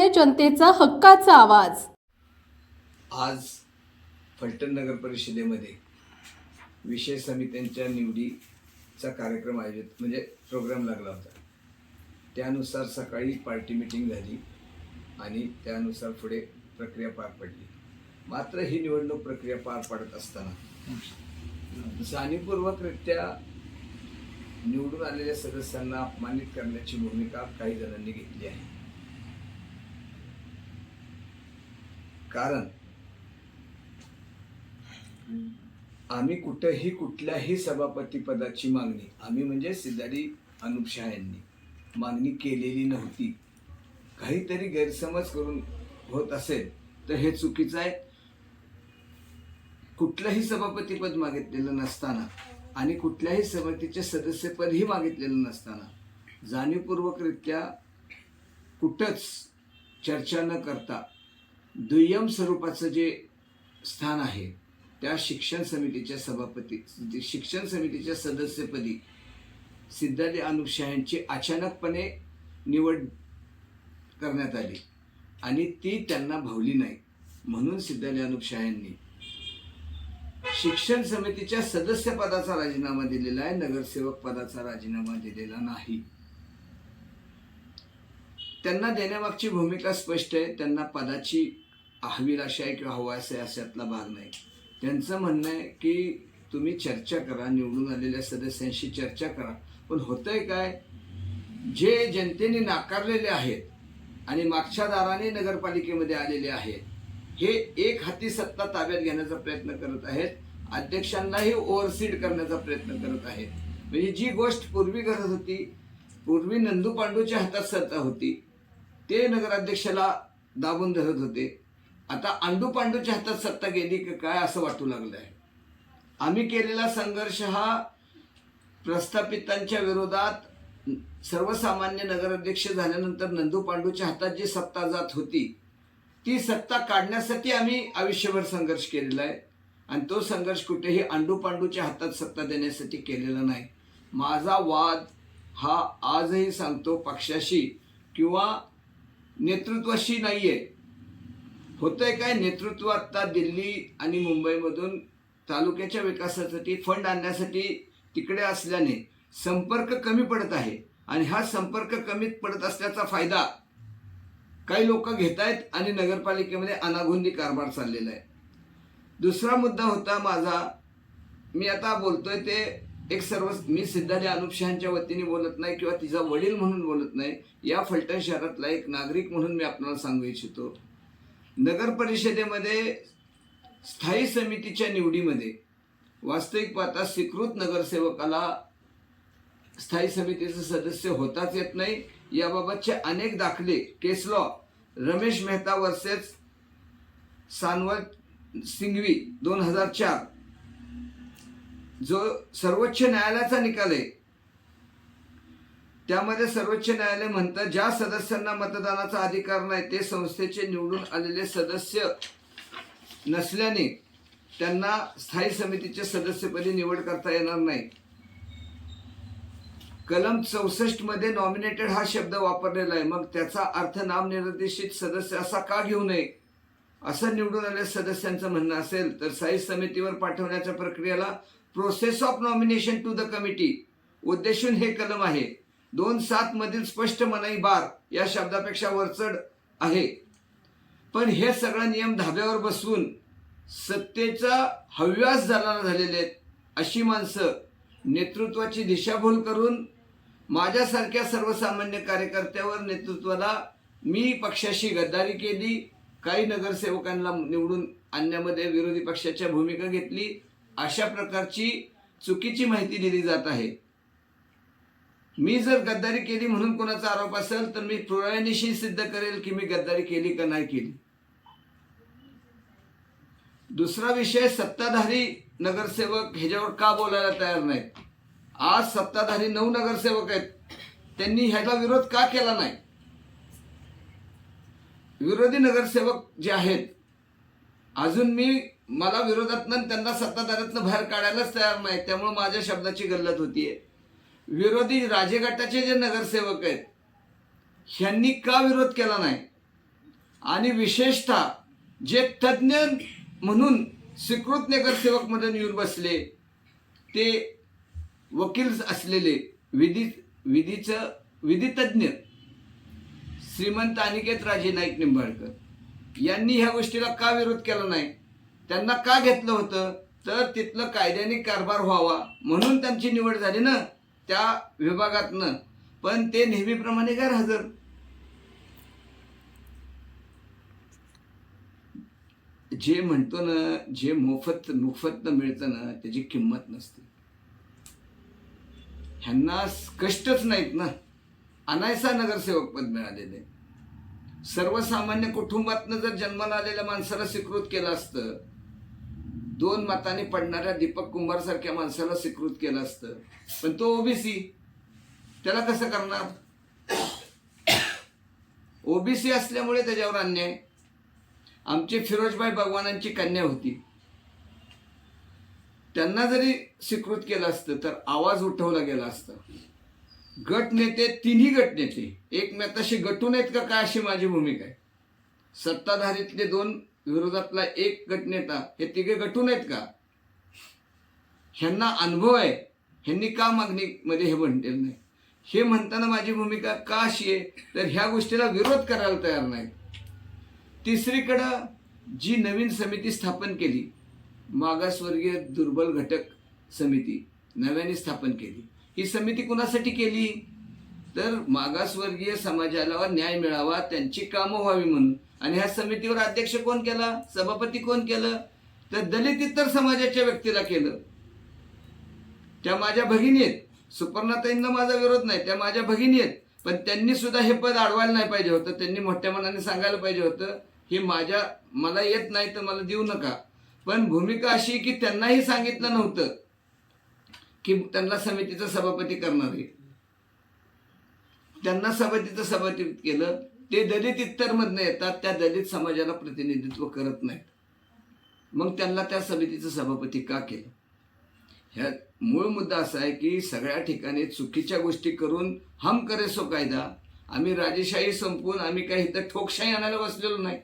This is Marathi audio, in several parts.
सर्वसामान्य जनतेचा हक्काचा आवाज। आज फलटण नगर परिषदेमध्ये विषय समित्यांच्या निवडीचा कार्यक्रम आयोजित म्हणजे प्रोग्राम लागला होता। त्यानुसार सकाळी पार्टी मीटिंग झाली आणि त्यानुसार पुढे प्रक्रिया पार पडली। मात्र ही निवडणूक प्रक्रिया पार पडत असताना जाणीवपूर्वकरित्या निवडून आलेल्या सदस्यांना अपमानित करण्याची भूमिका काही जणांनी घेतली आहे। कारण आम्ही कुठेही कुठल्याही सभापती पदाची मागणी आम्ही म्हणजे सिद्धाडी अनुप शाह यांनी मागणी केलेली नव्हती। काहीतरी गैरसमज करून होत असेल तर हे चुकीचं आहे। कुठलंही सभापती पद मागितलेलं नसताना आणि कुठल्याही समितीचे सदस्यपदही मागितलेलं नसताना जाणीवपूर्वकरित्या कुठंच चर्चा न करता दुय्यम स्वरूपाचं जे स्थान आहे त्या शिक्षण समितीच्या सदस्यपदी सिद्धाडी अनुप शाह यांची अचानकपणे निवड करण्यात आली आणि ती त्यांना भावली नाही। म्हणून सिद्धाडी अनुप शाह यांनी शिक्षण समितीच्या सदस्यपदाचा राजीनामा दिलेला आहे, नगरसेवक पदाचा राजीनामा दिलेला नाही। त्यांना देण्यामागची भूमिका स्पष्ट आहे। त्यांना पदाची हवीलाशा आहे किंवा हवास आहे अशातला भाग नाही। त्यांचं म्हणणं आहे की तुम्ही चर्चा करा, निवडून आलेल्या सदस्यांशी चर्चा करा। पण होतंय काय, जे जनतेने नाकारलेले आहेत आणि मागच्या दाराने नगरपालिकेमध्ये आलेले आहेत हे एक हाती सत्ता ताब्यात घेण्याचा प्रयत्न करत आहेत, अध्यक्षांनाही ओव्हरसीड करण्याचा प्रयत्न करत आहेत। म्हणजे जी गोष्ट पूर्वी करत होती, पूर्वी नंदू पांडूच्या हातात सत्ता होती, ते नगराध्यक्षाला दाबून धरत होते, आता अंडू पांडूच्या हातात सत्ता गेली की काय असं वाटू लागलं आहे। आम्ही केलेला संघर्ष हा प्रस्थापितांच्या विरोधात सर्वसामान्य नगराध्यक्ष झाल्यानंतर नंदू पांडूच्या हातात जी सत्ता जात होती ती सत्ता काढण्यासाठी आम्ही आयुष्यभर संघर्ष केलेला आहे आणि तो संघर्ष कुठेही अंडू पांडूच्या हातात सत्ता देण्यासाठी केलेला नाही। माझा वाद हा आजही सांगतो पक्षाशी किंवा नेतृत्वाशी नाहीये। होतंय काय, नेतृत्व आता दिल्ली आणि मुंबईमधून तालुक्याच्या विकासासाठी फंड आणण्यासाठी तिकडे असल्याने संपर्क कमी पडत आहे आणि हा संपर्क कमी पडत असल्याचा फायदा काही लोक घेत आहेत आणि नगरपालिकेमध्ये अनागोंदी कारभार चाललेला आहे। दुसरा मुद्दा होता माझा, मी आता बोलतोय ते मी सिद्धाडी अनुप शाहांच्या वतीने बोलत नाही किंवा तिचा वडील म्हणून बोलत नाही, या फलटण शहरातला एक नागरिक म्हणून मी आपल्याला सांगू इच्छितो। नगर परिषदेमध्ये स्थायी समितीच्या निवडीमध्ये वास्तविक पाहता स्वीकृत नगरसेवकाला स्थायी समितीचे सदस्य होताच येत नाही। याबाबतचे अनेक दाखले, केस लॉ, रमेश मेहता वर्सेस सानवत सिंघवी 2004 जो सर्वोच्च न्यायालयाचा निकाल आहे त्यामध्ये सर्वोच्च न्यायालय म्हणतं ज्या सदस्यांना मतदानाचा अधिकार नाही ते संस्थेचे निवडून आलेले सदस्य नसल्याने त्यांना स्थायी समितीच्या सदस्यपदी निवड करता येणार नाही। कलम 64 मध्ये नॉमिनेटेड हा शब्द वापरलेला आहे, मग त्याचा अर्थ नामनिर्देशित सदस्य असा का घेऊ नये असं निवडून आलेल्या सदस्यांचं म्हणणं असेल तर स्थायी समितीवर पाठवण्याच्या प्रक्रियेला process of nomination to the committee उद्देशून हे कलम आहे। 2(7) मधील स्पष्ट मनाई बार या शब्दापेक्षा वरचढ आहे। पण हे सगळे नियम धाब्यावर बसवून सत्तेचा हव्यास झालेले आहेत अशी माणसं नेतृत्वाची दिशाभूल करून माझ्यासारख्या सर्वसामान्य कार्यकर्त्यावर नेतृत्वाला मी पक्षाशी गद्दारी केली, काही नगरसेवकांना निवडून आणण्यामध्ये विरोधी पक्षाच्या भूमिका घेतली, अशा प्रकारची चुकीची माहिती दिली जात आहे। मी जर गद्दारी केली म्हणून कोणाचा आरोप असेल तर मी पुराव्यानिशी सिद्ध करेल की मी गद्दारी केली का नाही केली। दुसरा विषय, सत्ताधारी नगरसेवक ह्याच्यावर का बोलायला तयार नाहीत। आज सत्ताधारी 9 नगरसेवक आहेत, त्यांनी ह्याचा विरोध का केला नाही। विरोधी नगरसेवक जे आहेत अजून मला विरोधातनं त्यांना सत्ताधाऱ्यातनं बाहेर काढायलाच तयार नाही, त्यामुळे माझ्या शब्दाची गल्लत होतीये। विरोधी राजगटाचे जे नगरसेवक आहेत ह्यांनी का विरोध केला नाही आणि विशेषतः जे तज्ज्ञ म्हणून स्वीकृत नगरसेवक म्हणून येऊन बसले ते वकील असलेले विधितज्ञ श्रीमंत अनिकेत राजे नाईक निंबाळकर यांनी ह्या गोष्टीला का विरोध केला नाही, त्यांना का घेतलं होतं, तर तिथलं कायद्याने कारभार व्हावा म्हणून त्यांची निवड झाली ना त्या विभागातनं. पण ते नेहमीप्रमाणे गैरहजर. जे म्हणतो ना, जे मोफत मिळतं ना त्याची किंमत नसते. ह्यांना कष्टच नाहीत ना, अनायसा नगरसेवक पद मिळालेले. सर्वसामान्य कुटुंबातनं जर जन्माला आलेल्या माणसाला स्वीकृत केलं असतं, 2 मतांनी पडणाऱ्या दीपक कुंभार सारख्या माणसाला स्वीकृत केलं असतं, पण तो ओबीसी, त्याला कसं करणार? ओबीसी असल्यामुळे त्याच्यावर अन्याय. आमची फिरोजबाई भगवानांची कन्या होती, त्यांना जरी स्वीकृत केलं असतं तर आवाज उठवला गेला असता. गटनेते, तिन्ही गटनेते एकमेकाशी गटून आहेत का काय अशी माझी भूमिका आहे. सत्ताधारीतले 2 विरोधातला 1 गटनेता, हे तिघे गटून आहेत का? ह्यांना अनुभव आहे, ह्यांनी का मागणीमध्ये हे म्हणलेलं नाही. हे म्हणताना माझी भूमिका का अशी आहे, तर ह्या गोष्टीला विरोध करायला तयार नाहीत. तिसरीकडं जी नवीन समिती स्थापन केली, मागासवर्गीय दुर्बल घटक समिती नव्याने स्थापन केली, ही समिती कुणासाठी केली, तर मागासवर्गीय समाजाला न्याय मिळावा, त्यांची कामं व्हावी म्हणून. आणि ह्या समितीवर अध्यक्ष कोण केला, सभापती कोण केलं, तर दलित इतर समाजाच्या व्यक्तीला केलं. त्या माझ्या भगिनी आहेत, सुपर्णाताईंना माझा विरोध नाही, त्या माझ्या भगिनी आहेत, पण त्यांनी सुद्धा हे पद अडवायला नाही पाहिजे होतं. त्यांनी मोठ्या मनाने सांगायला पाहिजे होतं, हे मला येत नाही तर मला देऊ नका. पण भूमिका अशी की त्यांनाही सांगितलं नव्हतं की त्यांना समितीचं सभापती करणार आहे. त्यांना समितीचं सभापती केलं. ते दलित इतरमधनं येतात, त्या दलित समाजाला प्रतिनिधित्व करत नाहीत. मग त्यांना त्या समितीचं सभापती का केलं? ह्या मूळ मुद्दा असा आहे की सगळ्या ठिकाणी चुकीच्या गोष्टी करून हम करे सो कायदा. आम्ही राजेशाही संपवून आम्ही काही इथं ठोकशाही आणायला बसलेलो नाही.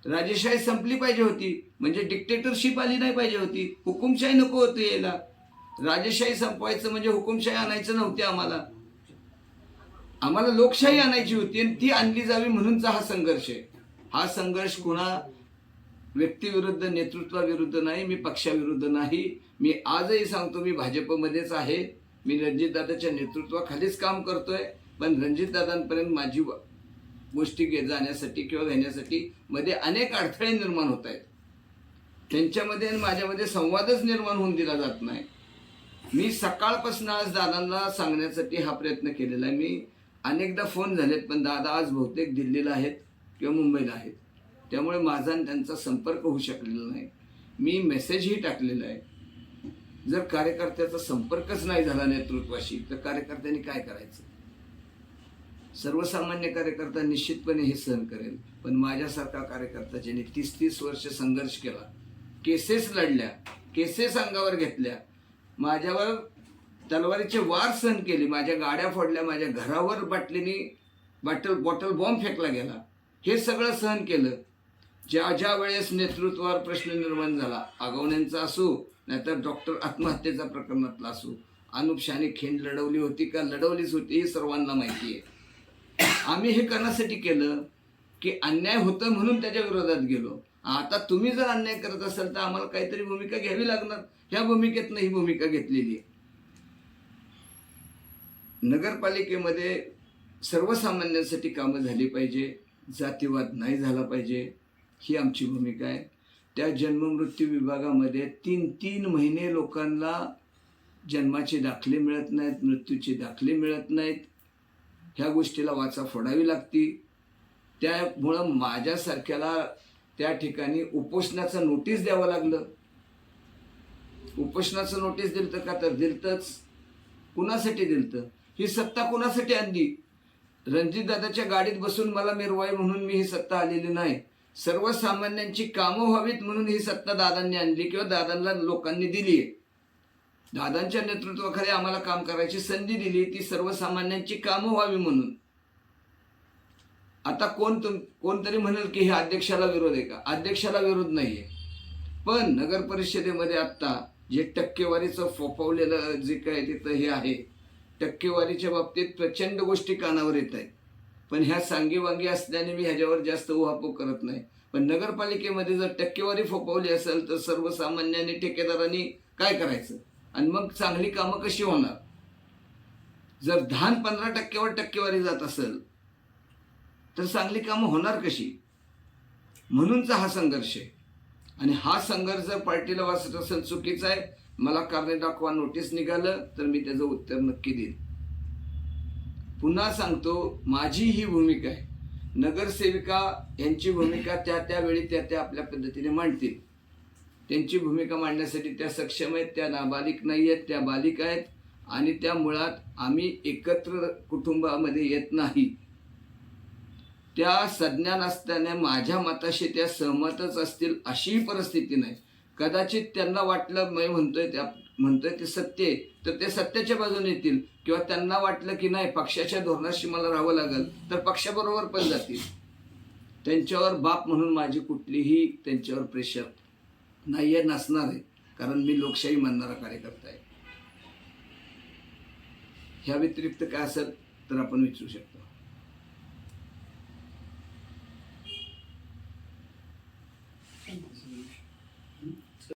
राजेशाही संपली पाहिजे होती, म्हणजे डिक्टेटरशिप आली नाही पाहिजे होती, हुकुमशाही नको होती यायला. राजेशाही संपवायचं म्हणजे हुकुमशाही आणायचं नव्हते आम्हाला लोकशाही आणायची होती आणि ती आणली जावी म्हणूनचा हा संघर्ष आहे. हा संघर्ष कुणा व्यक्तीविरुद्ध, नेतृत्वाविरुद्ध नाही, मी पक्षाविरुद्ध नाही. मी आजही सांगतो, मी भाजपमध्येच आहे, मी रणजितदादाच्या नेतृत्वाखालीच काम करतोय. पण रणजितदादांपर्यंत माझी गोष्टी जाण्यासाठी किंवा घेण्यासाठी मध्ये अनेक अडथळे निर्माण होत आहेत. त्यांच्यामध्ये आणि माझ्यामध्ये संवादच निर्माण होऊन दिला जात नाही. मी सकाळपासून आज दादांना सांगण्यासाठी हा प्रयत्न केलेला आहे. मी अनेकदा फोन झालेत, पण दादा आज बहुतेक दिल्लीला आहेत किंवा मुंबईला आहेत, त्यामुळे माझा आणि त्यांचा संपर्क होऊ शकलेला नाही. मी मेसेजही टाकलेला आहे. जर कार्यकर्त्याचा संपर्कच नाही झाला नेतृत्वाशी तर कार्यकर्त्यांनी काय करायचं? सर्वसामान्य कार्यकर्ता निश्चितपणे हे सहन करेल, पण माझ्यासारखा कार्यकर्ता ज्यांनी 30-30 वर्ष संघर्ष केला, केसेस लढल्या, केसेस अंगावर घेतल्या, माझ्यावर तलवारीचे वार सहन केले, माझ्या गाड्या फोडल्या, माझ्या घरावर बॉटल बॉम्ब फेकला गेला, हे सगळं सहन केलं. ज्या वेळेस नेतृत्वावर प्रश्न निर्माण झाला, आगवण्यांचा असो नाहीतर डॉक्टर आत्महत्येचा प्रकरणातला असो, अनुप शाहने खिंड लढवली होती का लढवलीच होती हे सर्वांना माहिती आहे. आम्ही हे करण्यासाठी केलं की अन्याय होतं म्हणून त्याच्या विरोधात गेलो. आता तुम्ही जर अन्याय करत असाल तर आम्हाला काहीतरी भूमिका घ्यावी लागणार. ह्या भूमिकेतनं ही भूमिका घेतलेली आहे. नगरपालिकेमध्ये सर्वसामान्यांसाठी कामं झाली पाहिजे, जातीवाद नाही झाला पाहिजे, ही आमची भूमिका आहे. त्या जन्ममृत्यू विभागामध्ये 3-3 महिने लोकांना जन्माचे दाखले मिळत नाहीत, मृत्यूचे दाखले मिळत नाहीत. ह्या गोष्टीला वाचा फोडावी लागती. त्यामुळं माझ्यासारख्याला त्या ठिकाणी उपोषणाचं नोटीस द्यावं लागलं. उपोषणाचं नोटीस दिलं का? तर दिलतच. कुणासाठी दिलतं? ही सत्ता कुणासाठी आणली? रणजितदादाच्या गाडीत बसून मला मिरवाय म्हणून मी ही सत्ता आलेली नाही. सर्वसामान्यांची कामं व्हावीत म्हणून ही सत्ता दादांनी आणली किंवा दादांना लोकांनी दिली आहे. दादांच्या नेतृत्वाखाली आम्हाला काम करायची संधी दिली, ती सर्वसामान्यांची कामं व्हावी म्हणून. आता कोणतरी म्हणेल की हे अध्यक्षाला विरोध आहे का? अध्यक्षाला विरोध नाहीये, पण नगर परिषदेमध्ये आत्ता जे टक्केवारीचं फोफावलेलं जे काय तिथं हे आहे, टक्केवारीच्या बाबतीत प्रचंड गोष्टी कानावर येत आहेत. पण ह्या सांगीवांगी असल्याने मी ह्याच्यावर जास्त उहापोह करत नाही. पण नगरपालिकेमध्ये जर टक्केवारी फोफावली असेल तर सर्वसामान्यांनी ठेकेदारांनी काय करायचं आणि मग चांगली कामं कशी होणार? जर 10-15% टक्केवारी जात असेल तर चांगली कामं होणार कशी? म्हणूनचा हा संघर्ष आहे. आणि हा संघर्ष जर पार्टीला वाटत असेल चुकीचा आहे, मला कारणे दाखवा नोटीस निघालं तर मी त्याचं उत्तर नक्की देईन. पुन्हा सांगतो, माझी ही भूमिका आहे. नगरसेविका यांची भूमिका त्या त्यावेळी त्या आपल्या पद्धतीने मांडतील. त्यांची भूमिका मांडण्यासाठी त्या सक्षम आहेत, त्या नाबालिक नाही आहेत, त्या बालिका आहेत. आणि त्या मुळात आम्ही एकत्र कुटुंबामध्ये येत नाही. त्या संज्ञा नसल्याने माझ्या मताशी त्या सहमतच असतील अशीही परिस्थिती नाही. कदाचित त्यांना वाटलं मी म्हणतोय ते सत्य आहे तर ते सत्याच्या बाजूने येतील, किंवा त्यांना वाटलं की नाही पक्षाच्या धोरणाशी मला राहावं लागेल तर पक्षाबरोबर पण जातील. त्यांच्यावर बाप म्हणून माझी कुठलीही त्यांच्यावर प्रेशर नाहीये, नसणार आहे, कारण मी लोकशाही मानणारा कार्यकर्ता आहे. ह्या व्यतिरिक्त काय असेल तर आपण विचारू शकतो.